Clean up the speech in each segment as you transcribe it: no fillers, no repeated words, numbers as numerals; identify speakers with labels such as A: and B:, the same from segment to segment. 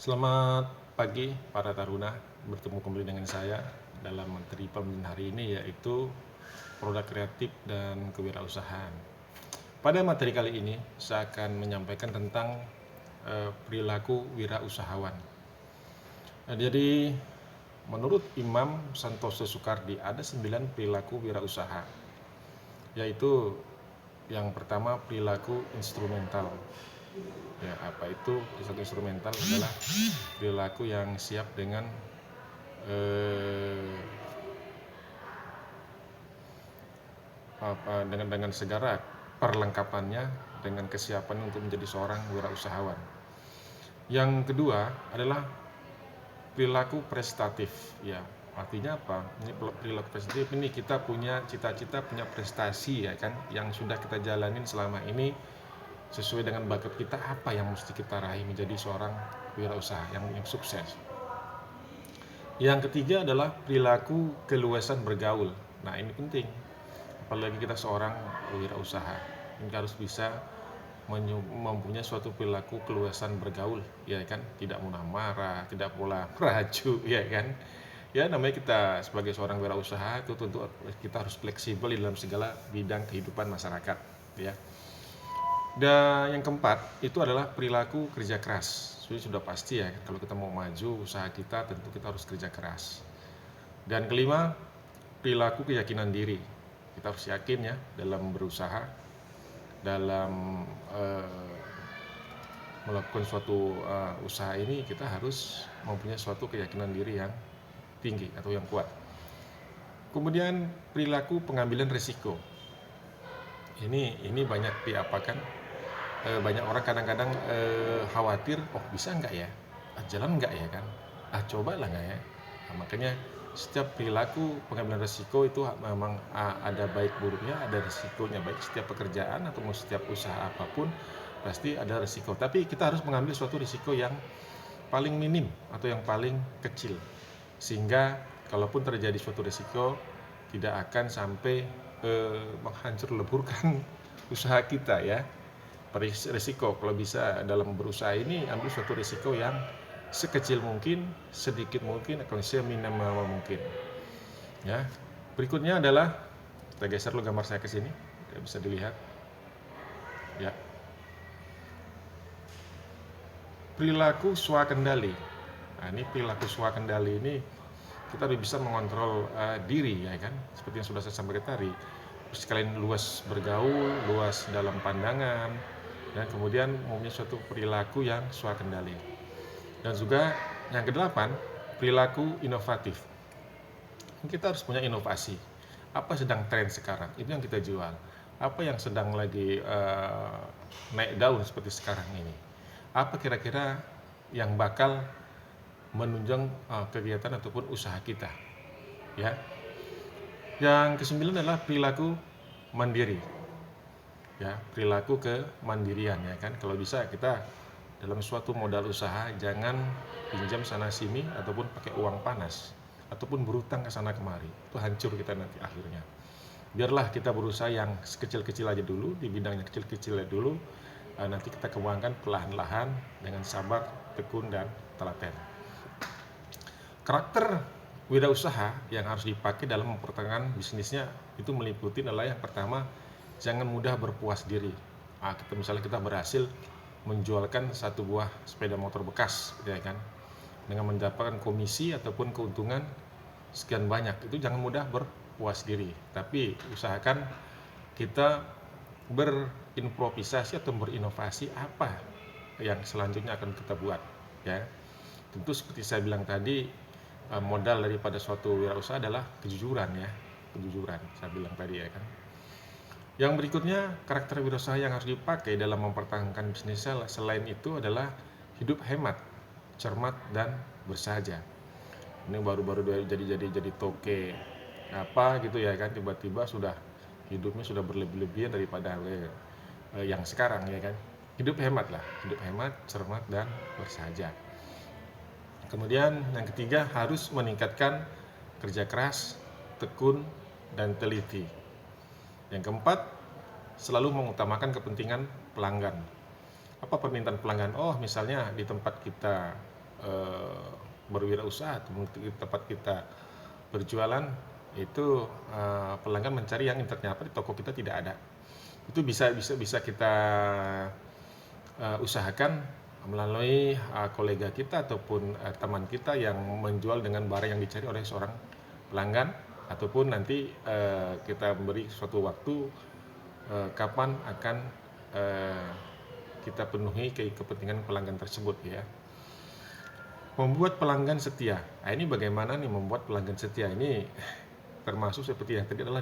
A: Selamat pagi para taruna, bertemu kembali dengan saya dalam materi pembimbing hari ini yaitu produk kreatif dan kewirausahaan. Pada materi kali ini saya akan menyampaikan tentang perilaku wirausahawan. Jadi menurut Imam Santoso Soekardi ada 9 perilaku wirausaha, yaitu yang pertama perilaku instrumental. Ya, apa itu perilaku instrumental? Adalah perilaku yang siap dengan dengan segala perlengkapannya, dengan kesiapan untuk menjadi seorang wirausahawan. Yang kedua adalah perilaku prestatif. Ya, artinya apa? Ini perilaku prestatif ini kita punya cita-cita, punya prestasi ya kan, yang sudah kita jalanin selama ini sesuai dengan bakat kita, apa yang mesti kita raih menjadi seorang wirausaha yang sukses. Yang ketiga adalah perilaku keluasan bergaul. Nah, ini penting. Apalagi kita seorang wirausaha, kita harus bisa mempunyai suatu perilaku keluasan bergaul, ya kan? Tidak mudah marah, tidak pula meracu, ya kan? Ya, namanya kita sebagai seorang wirausaha itu tentu kita harus fleksibel di dalam segala bidang kehidupan masyarakat, ya. Dan yang keempat itu adalah perilaku kerja keras. Sudah pasti ya, kalau kita mau maju usaha kita tentu kita harus kerja keras. Dan kelima, perilaku keyakinan diri. Kita harus yakin ya dalam berusaha, dalam melakukan suatu usaha ini kita harus mempunyai suatu keyakinan diri yang tinggi atau yang kuat. Kemudian perilaku pengambilan risiko. Ini banyak diapakan. Banyak orang kadang-kadang khawatir, oh bisa nggak ya, jalan nggak ya kan, cobalah nggak ya. Nah, makanya setiap perilaku pengambilan risiko itu memang ada baik buruknya, ada risikonya, baik setiap pekerjaan atau setiap usaha apapun pasti ada risiko, tapi kita harus mengambil suatu risiko yang paling minim atau yang paling kecil, sehingga kalaupun terjadi suatu risiko tidak akan sampai menghancur leburkan usaha kita ya. Risiko kalau bisa dalam berusaha ini ambil suatu risiko yang sekecil mungkin, sedikit mungkin, atau seminimal mungkin. Ya. Berikutnya adalah kita geser dulu gambar saya ke sini, bisa dilihat. Ya. Perilaku swakendali. Nah, ini perilaku swakendali ini kita harus bisa mengontrol diri ya kan, seperti yang sudah saya sampaikan tadi. Sekalian luas bergaul, luas dalam pandangan, dan kemudian mempunyai suatu perilaku yang swakendali. Dan juga yang kedelapan, perilaku inovatif. Kita harus punya inovasi. Apa sedang tren sekarang? Itu yang kita jual. Apa yang sedang lagi naik daun seperti sekarang ini? Apa kira-kira yang bakal menunjang kegiatan ataupun usaha kita? Ya. Yang kesembilan adalah perilaku mandiri. Ya, perilaku kemandirian ya kan. Kalau bisa kita dalam suatu modal usaha jangan pinjam sana sini ataupun pakai uang panas ataupun berutang ke sana kemari. Itu hancur kita nanti akhirnya. Biarlah kita berusaha yang kecil-kecil aja dulu, di bidang yang kecil-kecil aja dulu. Nanti kita kembangkan perlahan-lahan dengan sabar, tekun dan telaten. Karakter wirausaha yang harus dipakai dalam mempertahankan bisnisnya itu meliputi adalah yang pertama, jangan mudah berpuas diri. Misalnya kita berhasil menjualkan satu buah sepeda motor bekas, ya kan, dengan mendapatkan komisi ataupun keuntungan sekian banyak, itu jangan mudah berpuas diri. Tapi usahakan kita berimprovisasi atau berinovasi apa yang selanjutnya akan kita buat. Ya, tentu seperti saya bilang tadi, modal daripada suatu wirausaha adalah kejujuran ya, kejujuran. Saya bilang tadi ya kan. Yang berikutnya, karakter wirausaha yang harus dipakai dalam mempertahankan bisnisnya selain itu adalah hidup hemat, cermat dan bersahaja. Ini baru-baru jadi toke apa gitu ya kan, tiba-tiba sudah hidupnya sudah berlebih-lebihan daripada yang sekarang ya kan. Hidup hemat lah, hidup hemat, cermat dan bersahaja. Kemudian yang ketiga, harus meningkatkan kerja keras, tekun dan teliti. Yang keempat, selalu mengutamakan kepentingan pelanggan. Apa permintaan pelanggan? Oh, misalnya di tempat kita eh, berwirausaha atau di tempat kita berjualan itu pelanggan mencari yang ternyata di toko kita tidak ada. Itu bisa kita usahakan melalui kolega kita ataupun teman kita yang menjual dengan barang yang dicari oleh seorang pelanggan, ataupun nanti kita beri suatu waktu kapan akan kita penuhi kepentingan pelanggan tersebut ya. Membuat pelanggan setia. Nah, ini bagaimana nih membuat pelanggan setia ini termasuk seperti yang tadi adalah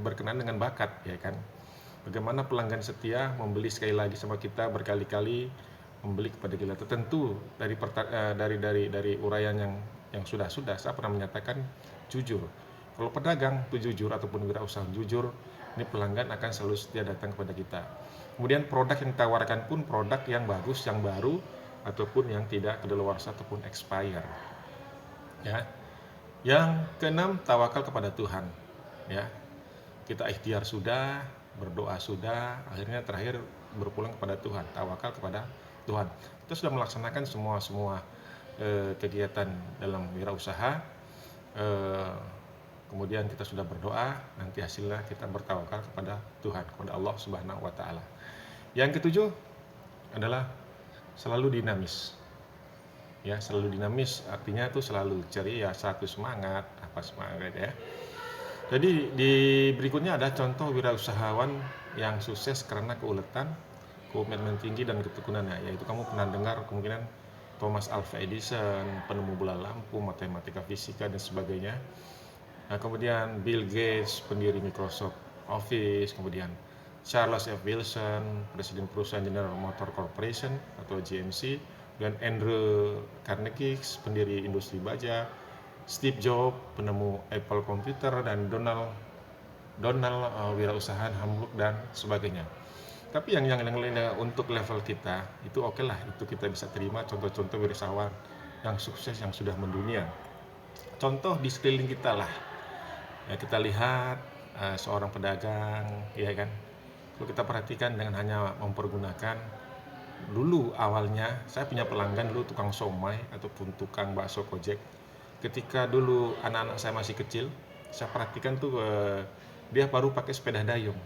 A: berkenaan dengan bakat ya kan. Bagaimana pelanggan setia membeli sekali lagi sama kita berkali-kali, membeli kepada kita. Tentu dari uraian yang sudah saya pernah menyatakan jujur. Kalau pedagang itu jujur ataupun wirausaha jujur, ini pelanggan akan selalu setia datang kepada kita. Kemudian produk yang ditawarkan pun produk yang bagus, yang baru, ataupun yang tidak kedaluarsa ataupun expire. Ya. Yang keenam, tawakal kepada Tuhan. Ya. Kita ikhtiar sudah, berdoa sudah, akhirnya terakhir berpulang kepada Tuhan, tawakal kepada Tuhan. Kita sudah melaksanakan semua kegiatan dalam wirausaha, kemudian kita sudah berdoa, nanti hasilnya kita bertawakal kepada Tuhan, kepada Allah Subhanahu wa Ta'ala. Yang ketujuh adalah selalu dinamis. Ya, selalu dinamis artinya itu selalu ceria, satu semangat, semangat ya. Jadi di berikutnya ada contoh wirausahawan yang sukses karena keuletan, komitmen tinggi dan ketekunannya, yaitu kamu pernah dengar kemungkinan Thomas Alva Edison, penemu bola lampu, matematika, fisika dan sebagainya. Nah, kemudian Bill Gates, pendiri Microsoft Office, kemudian Charles F. Wilson, presiden perusahaan General Motor Corporation atau GMC, dan Andrew Carnegie, pendiri industri baja, Steve Jobs, penemu Apple Computer, dan Donald wirausahaan Hamburg dan sebagainya. Tapi yang untuk level kita itu oke lah, itu kita bisa terima contoh-contoh wirausahawan yang sukses yang sudah mendunia. Contoh di sekeliling kita lah, ya, kita lihat seorang pedagang, ya kan. Kalau kita perhatikan dengan hanya mempergunakan dulu awalnya, saya punya pelanggan dulu tukang somai ataupun tukang bakso kojek. Ketika dulu anak-anak saya masih kecil, saya perhatikan tuh dia baru pakai sepeda dayung,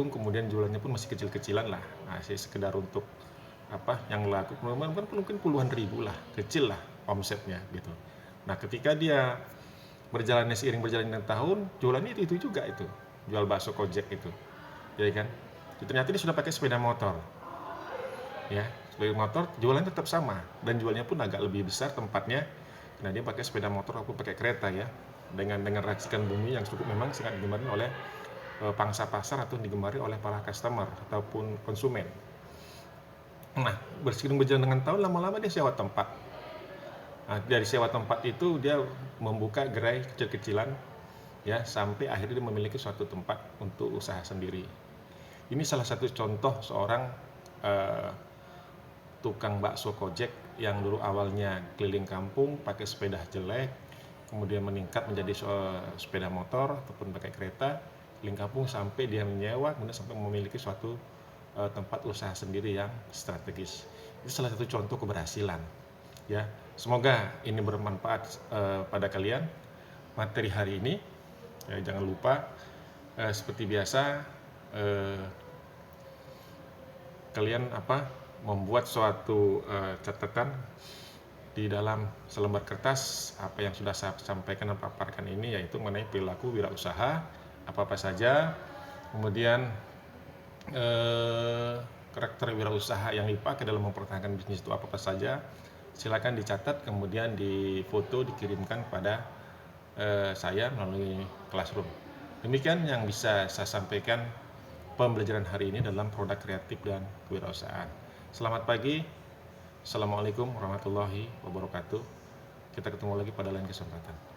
A: kemudian jualannya pun masih kecil-kecilan lah, masih sekedar untuk yang laku mungkin puluhan ribu lah, kecil lah omsetnya gitu. Nah, ketika dia seiring berjalannya tahun, jualannya itu juga itu, jual bakso kojek itu, ya kan. Ternyata dia sudah pakai sepeda motor, ya. Sepeda motor jualannya tetap sama dan jualnya pun agak lebih besar tempatnya karena dia pakai sepeda motor ataupun pakai kereta ya, dengan racikan bumi yang cukup memang sangat digemari oleh pangsa pasar atau digemari oleh para customer ataupun konsumen. Nah, seiring berjalan dengan tahun, lama-lama dia sewa tempat. Nah, dari sewa tempat itu dia membuka gerai kecil-kecilan ya, sampai akhirnya dia memiliki suatu tempat untuk usaha sendiri. Ini salah satu contoh seorang tukang bakso kojek yang dulu awalnya keliling kampung pakai sepeda jelek, kemudian meningkat menjadi sepeda motor ataupun pakai kereta keliling kampung sampai dia menyewa, kemudian sampai memiliki suatu tempat usaha sendiri yang strategis. Itu salah satu contoh keberhasilan. Ya, semoga ini bermanfaat pada kalian materi hari ini. Ya, jangan lupa seperti biasa kalian membuat suatu catatan di dalam selembar kertas apa yang sudah saya sampaikan dan paparkan ini, yaitu mengenai perilaku wirausaha apa saja, kemudian karakter wirausaha yang dipakai dalam mempertahankan bisnis itu apa saja. Silakan dicatat, kemudian difoto, dikirimkan pada saya melalui Classroom. Demikian yang bisa saya sampaikan pembelajaran hari ini dalam produk kreatif dan kewirausahaan. Selamat pagi. Assalamualaikum warahmatullahi wabarakatuh. Kita ketemu lagi pada lain kesempatan.